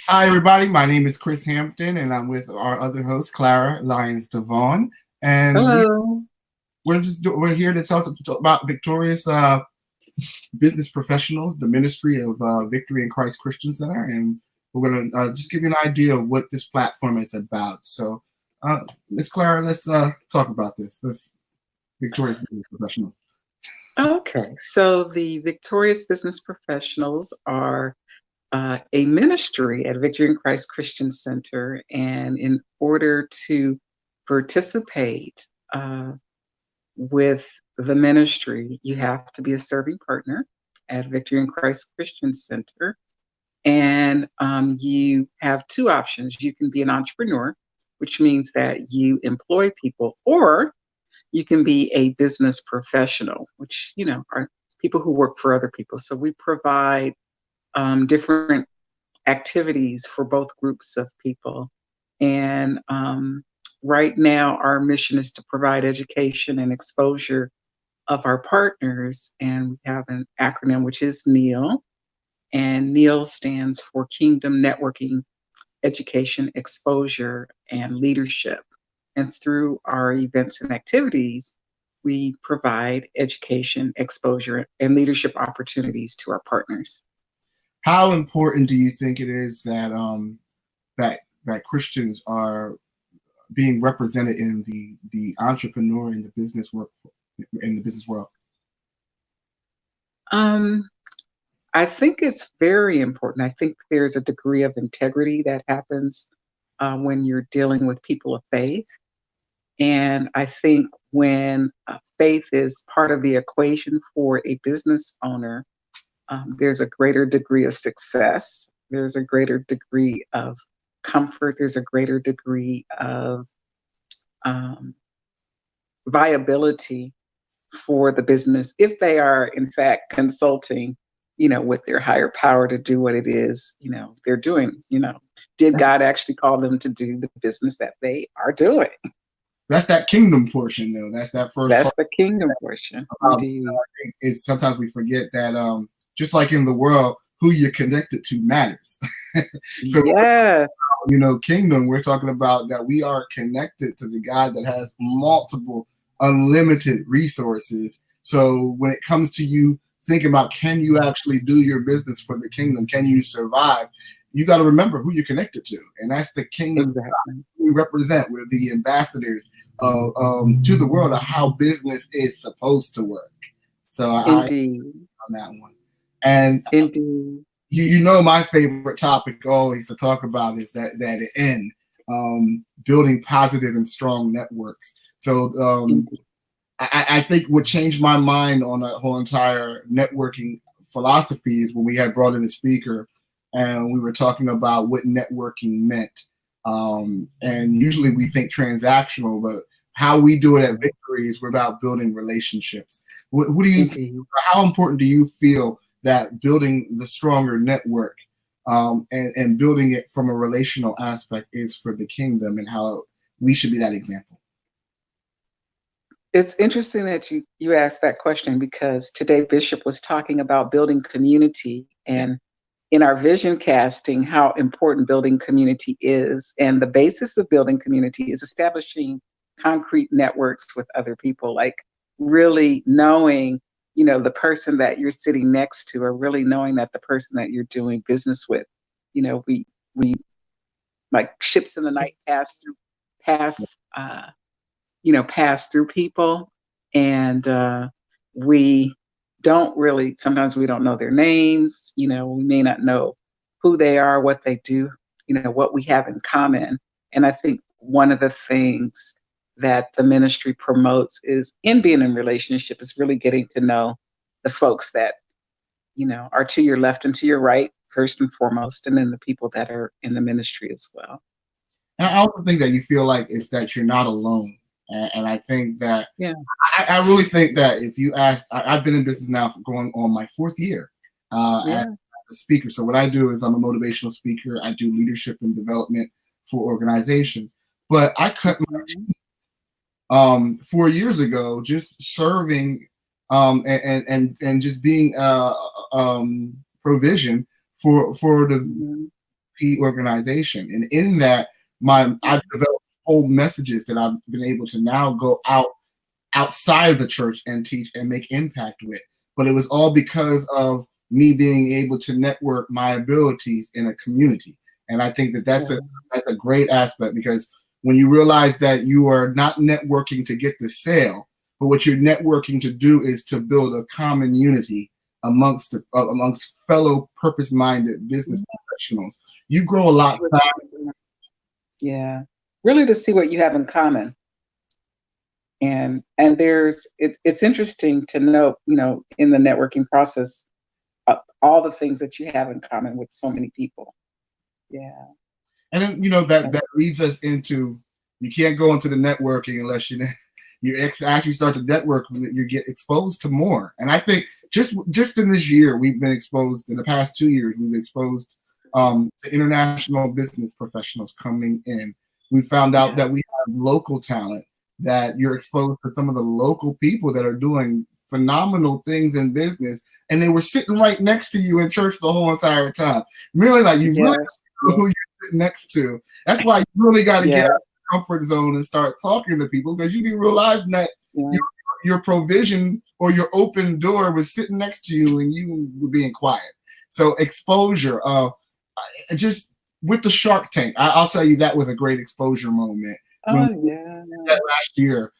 Hi, everybody. My name is Chris Hampton, and I'm with our other host, Clara, Lyons, DeVaughn, and Hello. we're here to talk about victorious business professionals, the Ministry of Victory in Christ Christian Center, and we're going to just give you an idea of what this platform is about. So, Miss Clara, let's talk about this. Let's victorious business professionals. Okay, so the Victorious Business Professionals are a ministry at Victory in Christ Christian Center. And in order to participate with the ministry, you have to be a serving partner at Victory in Christ Christian Center. And you have two options. You can be an entrepreneur, which means that you employ people, or you can be a business professional, which, are people who work for other people. So we provide different activities for both groups of people. And right now, our mission is to provide education and exposure of our partners. And we have an acronym, which is NEAL. And NEAL stands for Kingdom Networking, Education, Exposure, and Leadership. And through our events and activities, we provide education, exposure, and leadership opportunities to our partners. How important do you think it is that that Christians are being represented in the entrepreneur and the business work in the business world? Um, I think it's very important. I think there's a degree of integrity that happens when you're dealing with people of faith. And I think when faith is part of the equation for a business owner, there's a greater degree of success. There's a greater degree of comfort. There's a greater degree of um, viability for the business if they are, in fact, consulting, with their higher power to do what it is, they're doing. Did God actually call them to do the business that they are doing? That's that kingdom portion, though. That's that first That's part. the kingdom portion, indeed. It's sometimes we forget that just like in the world, who you're connected to matters. So Yes, kingdom, we're talking about that we are connected to the God that has multiple, unlimited resources. So when it comes to you thinking about, can you actually do your business for the kingdom? Can you survive? You got to remember who you're connected to, and that's the kingdom exactly. we represent. We're the ambassadors to the world of how business is supposed to work. So I Indeed. on that one. And Indeed. my favorite topic always to talk about is that end, building positive and strong networks. So Indeed. I think what changed my mind on that whole entire networking philosophy is when we had brought in a speaker and we were talking about what networking meant. And usually we think transactional, but how we do it at Victory is we're about building relationships. What do you? Indeed. How important do you feel that building the stronger network and building it from a relational aspect is for the kingdom, and how we should be that example? It's interesting that you asked that question because today Bishop was talking about building community Yeah. and in our vision casting how important building community is. And the basis of building community is establishing concrete networks with other people, like really knowing, the person that you're sitting next to, or really knowing that the person that you're doing business with, we like ships in the night pass pass through people, and we don't really, sometimes we don't know their names, we may not know who they are, what they do, what we have in common. And I think one of the things that the ministry promotes is in being in relationship is really getting to know the folks that are to your left and to your right first and foremost, and then the people that are in the ministry as well. And I also think that you feel like it's that you're not alone. And I think that Yeah. I really think that if you ask, I've been in business now for going on my fourth year as Yeah. a speaker. So what I do is I'm a motivational speaker. I do leadership and development for organizations. But I cut my Mhm. 4 years ago just serving and just being provision for the Mhm. organization. And in that, I've developed whole messages that I've been able to now go outside of the church and teach and make impact with. But it was all because of me being able to network my abilities in a community. And I think that that's a great aspect, because when you realize that you are not networking to get the sale, but what you're networking to do is to build a common unity amongst fellow purpose-minded business professionals, you grow a lot faster. Yeah, really, to see what you have in common. And it's interesting to know, in the networking process, all the things that you have in common with so many people. Yeah. And then, that leads us into, you can't go into the networking unless you actually start to network, you get exposed to more. And I think just in this year, we've been exposed, in the past 2 years, we've been exposed to international business professionals coming in. We found out that we have local talent, that you're exposed to some of the local people that are doing phenomenal things in business, and they were sitting right next to you in church the whole entire time. Really, really know who you're sitting next to. That's why you really got to get out of the comfort zone and start talking to people, because you be realizing that your provision or your open door was sitting next to you and you were being quiet. So exposure, just with the Shark Tank, I'll tell you, that was a great exposure moment. That last year,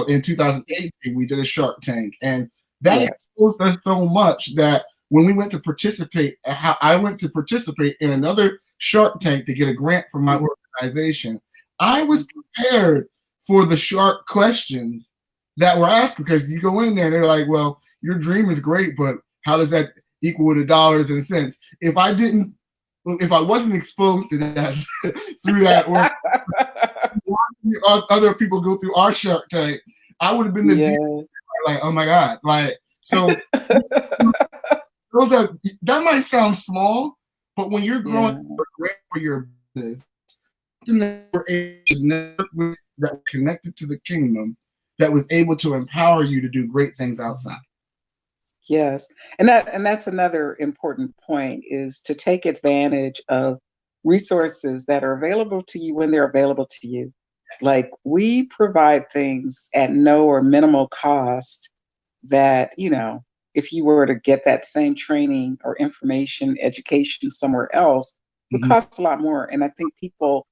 in 2018, we did a Shark Tank, and that exposed us so much that when we went to participate, I went to participate in another Shark Tank to get a grant from my organization. I was prepared for the shark questions that were asked, because you go in there and they're like, well, your dream is great, but how does that equal to dollars and cents? If I wasn't exposed to that through that work, other people go through our Shark Tank, I would have been like, oh my God. Like, so that might sound small, but when you're growing for your business, that we're able to network with, that connected to the kingdom, that was able to empower you to do great things outside. Yes. And that's another important point, is to take advantage of resources that are available to you when they're available to you. Like, we provide things at no or minimal cost that, if you were to get that same training or information, education somewhere else, it would cost a lot more. And I think people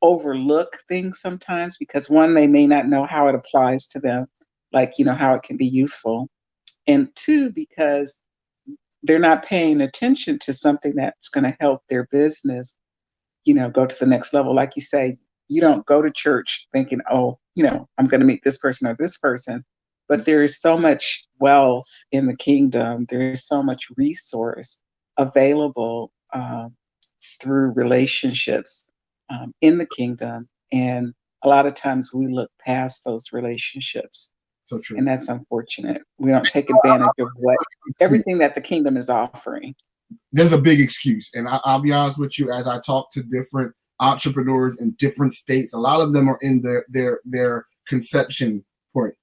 overlook things sometimes because, one, they may not know how it applies to them, like, how it can be useful. And two, because they're not paying attention to something that's going to help their business, go to the next level. Like you say, you don't go to church thinking, oh, I'm going to meet this person or this person. But there is so much wealth in the kingdom. There is so much resource available through relationships in the kingdom. And a lot of times we look past those relationships. So true. And that's unfortunate. We don't take advantage of everything that the kingdom is offering. There's a big excuse. And I'll be honest with you, as I talk to different entrepreneurs in different states, a lot of them are in their conception point.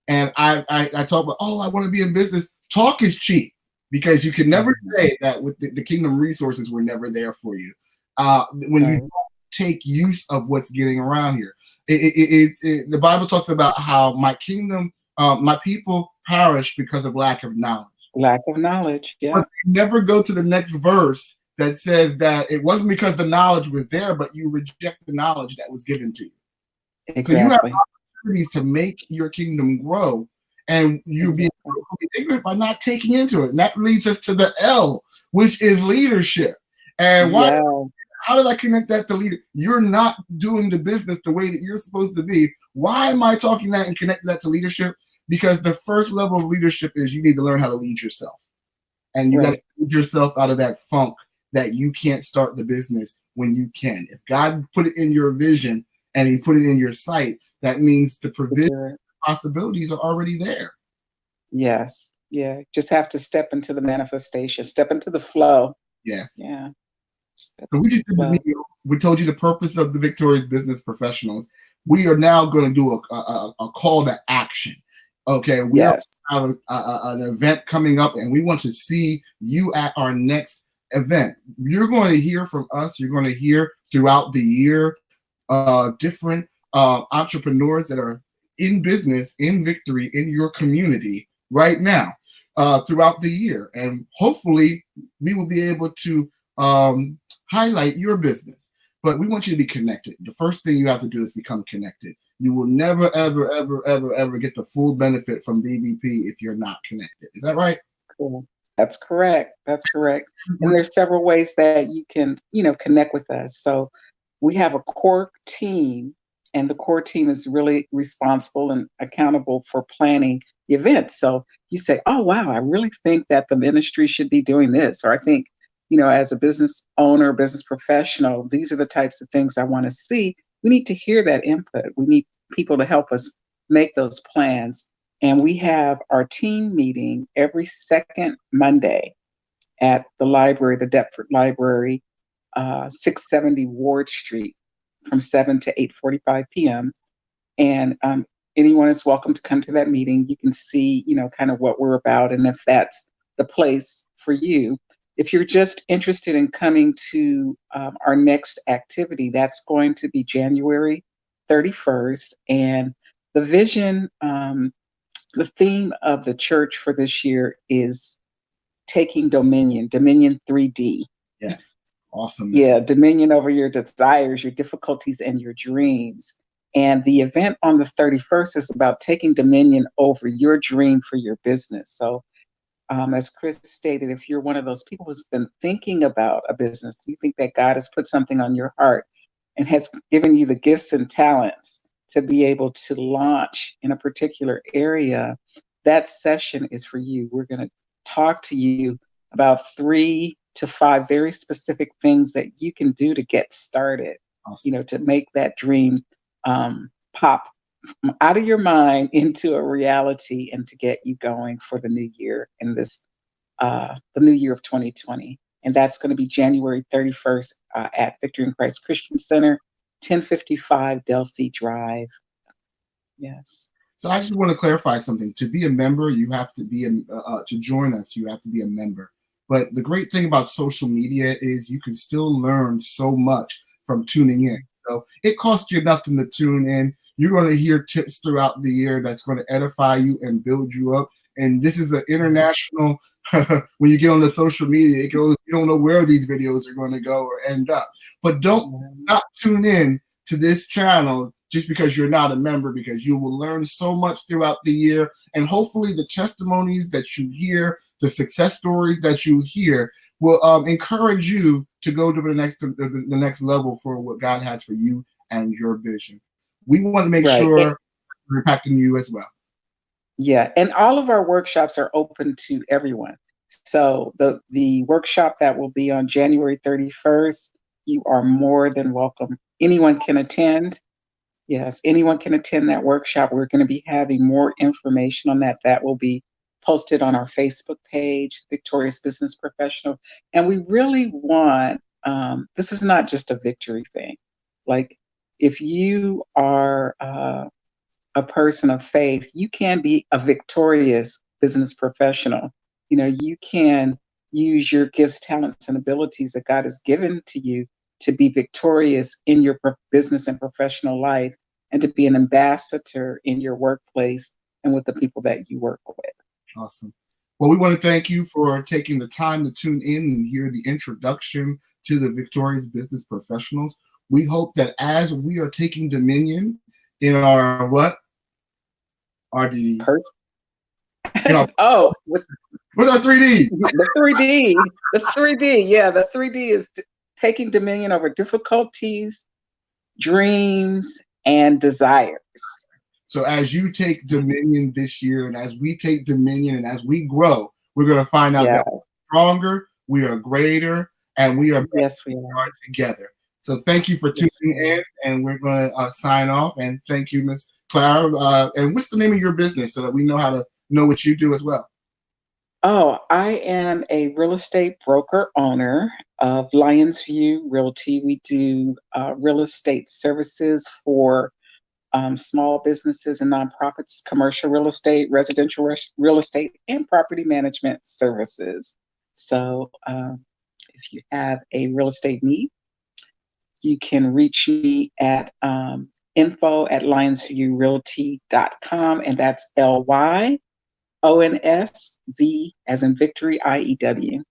And I talk about, I want to be in business. Talk is cheap, because you can never say that with the kingdom resources were never there for you. When you take use of what's getting around here. The Bible talks about how my people perish because of lack of knowledge. Lack of knowledge, yeah. But you never go to the next verse that says that it wasn't because the knowledge was there, but you reject the knowledge that was given to you. Exactly. So you have opportunities to make your kingdom grow, and you're being ignorant by not taking into it. And that leads us to the L, which is leadership. And how did I connect that to leader? You're not doing the business the way that you're supposed to be. Why am I talking that and connecting that to leadership? Because the first level of leadership is you need to learn how to lead yourself. And you got to lead yourself out of that funk that you can't start the business when you can. If God put it in your vision and he put it in your sight, that means the provision possibilities are already there. Yes. Yeah. Just have to step into the manifestation, step into the flow. Yeah. Yeah. So we just did the video. We told you the purpose of the Victorious Business Professionals. We are now going to do a call to action. Okay, we have an event coming up, and we want to see you at our next event. You're going to hear from us. You're going to hear throughout the year different entrepreneurs that are in business, in victory, in your community right now throughout the year. And hopefully we will be able to highlight your business. But we want you to be connected. The first thing you have to do is become connected. You will never, ever, ever, ever, ever get the full benefit from BBP if you're not connected. Is that right? Cool. That's correct. That's correct. And there's several ways that you can, connect with us. So we have a core team, and the core team is really responsible and accountable for planning the event. So you say, oh, wow, I really think that the ministry should be doing this. Or I think, as a business owner, business professional, these are the types of things I want to see. We need to hear that input. We need people to help us make those plans. And we have our team meeting every second Monday at the library, the Deptford Library, 670 Ward Street, from 7 to 8:45 p.m. And anyone is welcome to come to that meeting. You can see, kind of what we're about, and if that's the place for you. If you're just interested in coming to our next activity, that's going to be January 31st. And the vision, the theme of the church for this year is taking dominion 3D. Yes. Awesome. Yeah, dominion over your desires, your difficulties, and your dreams. And the event on the 31st is about taking dominion over your dream for your business. So as Chris stated, if you're one of those people who's been thinking about a business, you think that God has put something on your heart and has given you the gifts and talents to be able to launch in a particular area, that session is for you. We're going to talk to you about 3 to 5 very specific things that you can do to get started, Awesome. To make that dream pop out of your mind into a reality and to get you going for the new year in this, the new year of 2020. And that's going to be January 31st at Victory in Christ Christian Center, 1055 Delsea Drive. Yes. So I just want to clarify something. To be a member, you have to be to join us. You have to be a member. But the great thing about social media is you can still learn so much from tuning in. So it costs you nothing to tune in. You're going to hear tips throughout the year that's going to edify you and build you up. And this is an international, when you get on the social media, it goes, you don't know where these videos are going to go or end up. But don't not tune in to this channel just because you're not a member, because you will learn so much throughout the year. And hopefully the testimonies that you hear, the success stories that you hear will encourage you to go to the next level for what God has for you and your vision. We want to make sure we're impacting you as well. Yeah, and all of our workshops are open to everyone. So the workshop that will be on January 31st, you are more than welcome. Anyone can attend. Yes, anyone can attend that workshop. We're going to be having more information on that. That will be posted on our Facebook page, Victorious Business Professional. And we really want, this is not just a victory thing. Like, if you are a person of faith, you can be a victorious business professional. You can use your gifts, talents, and abilities that God has given to you to be victorious in your business and professional life, and to be an ambassador in your workplace and with the people that you work with. Awesome. Well, we want to thank you for taking the time to tune in and hear the introduction to the Victorious Business Professionals. We hope that as we are taking dominion in our what? Our D. Oh, with our 3D. The 3D. The 3D. Yeah, the 3D is taking dominion over difficulties, dreams, and desires. So as you take dominion this year, and as we take dominion, and as we grow, we're going to find out that we're stronger, we are greater, and we are together. So thank you for tuning in, and we're going to sign off. And thank you, Miss Clara. And what's the name of your business so that we know how to know what you do as well? Oh, I am a real estate broker owner of Lyons View Realty. We do real estate services for small businesses and nonprofits, commercial real estate, residential real estate, and property management services. So if you have a real estate need. You can reach me at info@lyonsviewrealty.com, and that's LYONSV as in victory, IEW.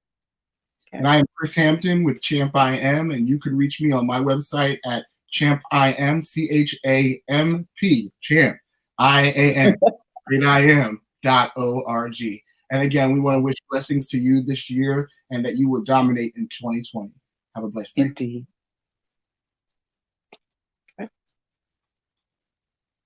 Okay. And I am Chris Hampton with Champ I Am, and you can reach me on my website at ChampIam, CHAMP, Champ, IAM.org. And again, we want to wish blessings to you this year and that you will dominate in 2020. Have a blessed day. Indeed.